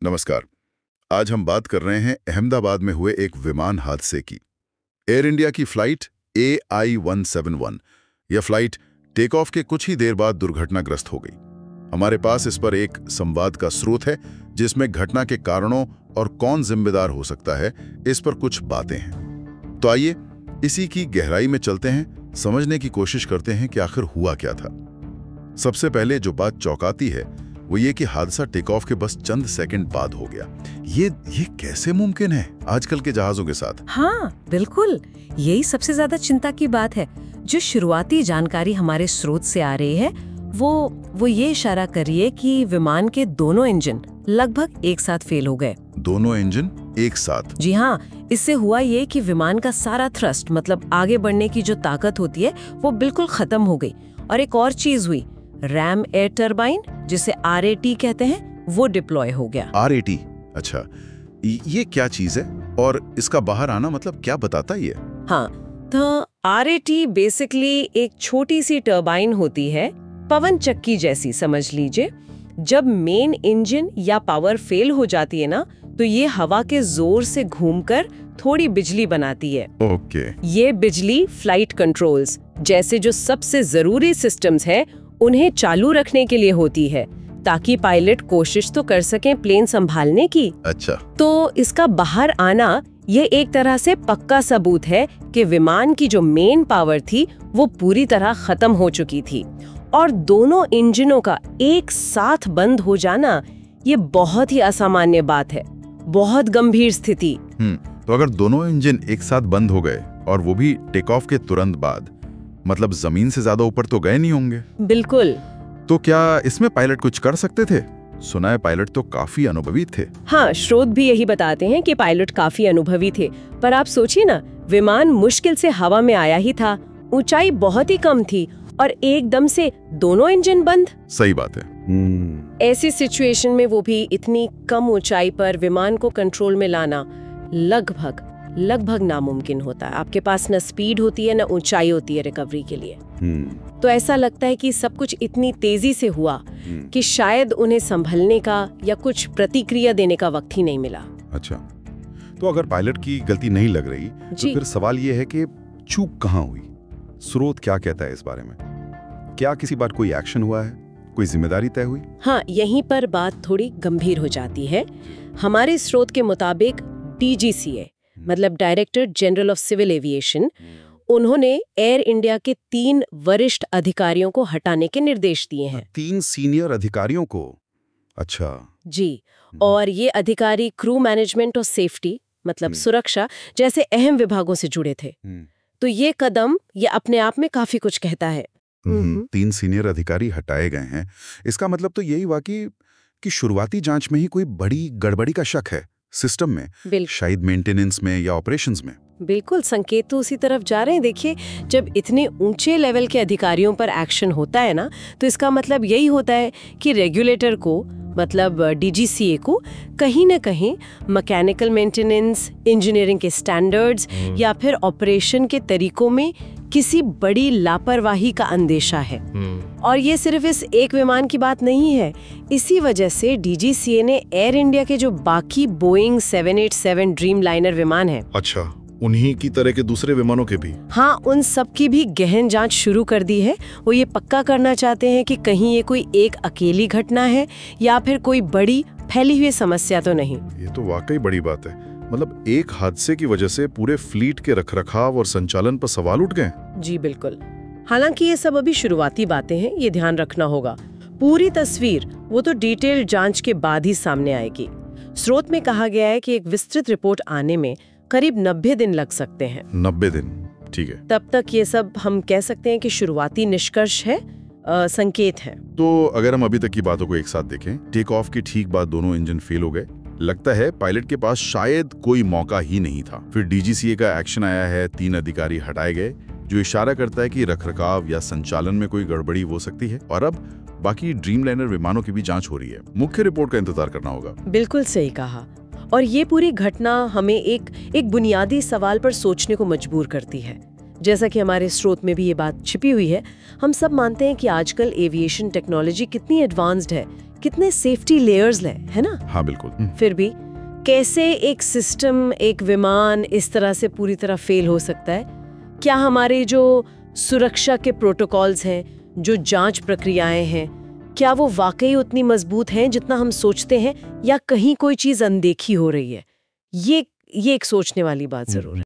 नमस्कार। आज हम बात कर रहे हैं अहमदाबाद में हुए एक विमान हादसे की। एयर इंडिया की फ्लाइट AI-171 यह फ्लाइट टेक ऑफ के कुछ ही देर बाद दुर्घटनाग्रस्त हो गई। हमारे पास इस पर एक संवाद का स्रोत है जिसमें घटना के कारणों और कौन जिम्मेदार हो सकता है इस पर कुछ बातें हैं। तो आइए इसी की गहराई में चलते हैं, समझने की कोशिश करते हैं कि आखिर हुआ क्या था। सबसे पहले जो बात चौंकाती है वो ये कि हादसा टेक ऑफ के बस चंद सेकंड बाद हो गया। ये कैसे मुमकिन है आजकल के जहाजों के साथ? हाँ बिल्कुल, यही सबसे ज्यादा चिंता की बात है। जो शुरुआती जानकारी हमारे स्रोत से आ रही है वो ये इशारा कर रही है कि विमान के दोनों इंजन लगभग एक साथ फेल हो गए। दोनों इंजन एक साथ? जी हाँ, इससे हुआ ये कि विमान का सारा थ्रस्ट मतलब आगे बढ़ने की जो ताकत होती है वो बिल्कुल खत्म हो गई। और एक और चीज हुई, रैम एयर टर्बाइन जिसे RAT कहते हैं वो डिप्लॉय हो गया। RAT? अच्छा, ये क्या चीज है और इसका बाहर आना मतलब क्या बताता ये? हाँ, तो RAT बेसिकली एक छोटी सी टर्बाइन होती है, पवन चक्की जैसी समझ लीजिए। जब मेन इंजन या पावर फेल हो जाती है ना, तो ये हवा के जोर से घूमकर थोड़ी बिजली बनाती है। ओके। ये बिजली फ्लाइट कंट्रोल्स जैसे जो सबसे जरूरी सिस्टम्स हैं उन्हें चालू रखने के लिए होती है, ताकि पायलट कोशिश तो कर सकें प्लेन संभालने की। अच्छा। तो इसका बाहर आना ये एक तरह से पक्का सबूत है कि विमान की जो मेन पावर थी वो पूरी तरह खत्म हो चुकी थी। और दोनों इंजनों का एक साथ बंद हो जाना ये बहुत ही असामान्य बात है, बहुत गंभीर स्थिति। तो अगर दोनों इंजन एक साथ बंद हो गए और वो भी टेक ऑफ के तुरंत बाद, मतलब जमीन से ज्यादा ऊपर तो गए नहीं होंगे? बिल्कुल। तो क्या इसमें पायलट कुछ कर सकते थे? सुना है पायलट तो काफी अनुभवी थे। हाँ, स्रोत भी यही बताते हैं कि पायलट काफी अनुभवी थे, पर आप सोचिए ना, विमान मुश्किल से हवा में आया ही था, ऊंचाई बहुत ही कम थी और एकदम से दोनों इंजन बंद। सही बात है। ऐसी सिचुएशन में वो भी इतनी कम ऊंचाई पर विमान को कंट्रोल में लाना लगभग नामुमकिन होता है। आपके पास न स्पीड होती है न ऊंचाई होती है रिकवरी के लिए। तो ऐसा लगता है कि सब कुछ इतनी तेजी से हुआ कि शायद उन्हें संभलने का या कुछ प्रतिक्रिया देने का वक्त ही नहीं मिला। अच्छा, तो अगर पायलट की गलती नहीं लग रही तो फिर सवाल ये है कि चूक कहाँ हुई? स्रोत क्या कहता है इस बारे में? क्या किसी बार कोई एक्शन हुआ है, कोई जिम्मेदारी तय हुई? हाँ, यहीं पर बात थोड़ी गंभीर हो जाती है। हमारे स्रोत के मुताबिक DGCA मतलब director general of civil aviation, उन्होंने एयर इंडिया के 3 वरिष्ठ अधिकारियों को हटाने के निर्देश दिए हैं। 3 सीनियर अधिकारियों को? अच्छा जी, और ये अधिकारी क्रू मैनेजमेंट और सेफ्टी मतलब सुरक्षा जैसे अहम विभागों से जुड़े थे। तो ये कदम ये अपने आप में काफी कुछ कहता है। 3 सीनियर अधिकारी हटाए गए हैं, इसका मतलब तो यही हुआ कि शुरुआती जांच में ही कोई बड़ी गड़बड़ी का शक है सिस्टम में, शायद मेंटेनेंस में या ऑपरेशंस में। बिल्कुल, संकेत तो उसी तरफ जा रहे हैं। देखिए, जब इतने ऊंचे लेवल के अधिकारियों पर एक्शन होता है ना, तो इसका मतलब यही होता है कि रेगुलेटर को मतलब DGCA को कहीं न कहीं मैकेनिकल मेंटेनेंस, इंजीनियरिंग के स्टैंडर्ड्स या फिर ऑपरेशन के तरीकों में किसी बड़ी लापरवाही का अंदेशा है। और ये सिर्फ इस एक विमान की बात नहीं है। इसी वजह से DGCA ने एयर इंडिया के जो बाकी बोइंग 787 ड्रीमलाइनर विमान है, अच्छा, उन्हीं की तरह के दूसरे विमानों के भी? हाँ, उन सब की भी गहन जांच शुरू कर दी है। वो ये पक्का करना चाहते हैं कि कहीं ये कोई एक अकेली घटना है या फिर कोई बड़ी फैली हुई समस्या तो नहीं। ये तो वाकई बड़ी बात है। मतलब एक हादसे की वजह से पूरे फ्लीट के रखरखाव और संचालन पर सवाल उठ गए। जी बिल्कुल। हालांकि ये सब अभी शुरुआती बातें हैं, ये ध्यान रखना होगा। पूरी तस्वीर वो तो डिटेल जांच के बाद ही सामने आएगी। स्रोत में कहा गया है कि एक विस्तृत रिपोर्ट आने में करीब 90 दिन लग सकते हैं। 90 दिन, ठीक है। तब तक ये सब हम कह सकते हैं कि शुरुआती निष्कर्ष है, संकेत है। तो अगर हम अभी तक की बातों को एक साथ देखें, टेक ऑफ के ठीक बाद दोनों इंजन फेल हो गए। लगता है पायलट के पास शायद कोई मौका ही नहीं था। फिर DGCA का एक्शन आया है, 3 अधिकारी हटाए गए, जो इशारा करता है कि रखरखाव या संचालन में कोई गड़बड़ी हो सकती है। और अब बाकी ड्रीमलाइनर विमानों की भी जांच हो रही है। मुख्य रिपोर्ट का इंतजार करना होगा। बिल्कुल सही कहा। और ये पूरी घटना हमें एक बुनियादी सवाल पर सोचने को मजबूर करती है। जैसा कि हमारे स्रोत में भी ये बात छिपी हुई है, हम सब मानते हैं कि आजकल एविएशन टेक्नोलॉजी कितनी एडवांस्ड है, कितने सेफ्टी लेयर्स है ना? हाँ बिल्कुल। फिर भी कैसे एक सिस्टम, एक विमान इस तरह से पूरी तरह फेल हो सकता है? क्या हमारे जो सुरक्षा के प्रोटोकॉल्स हैं, जो जांच प्रक्रियाएं हैं, क्या वो वाकई उतनी मजबूत हैं जितना हम सोचते हैं, या कहीं कोई चीज अनदेखी हो रही है? ये एक सोचने वाली बात जरूर है।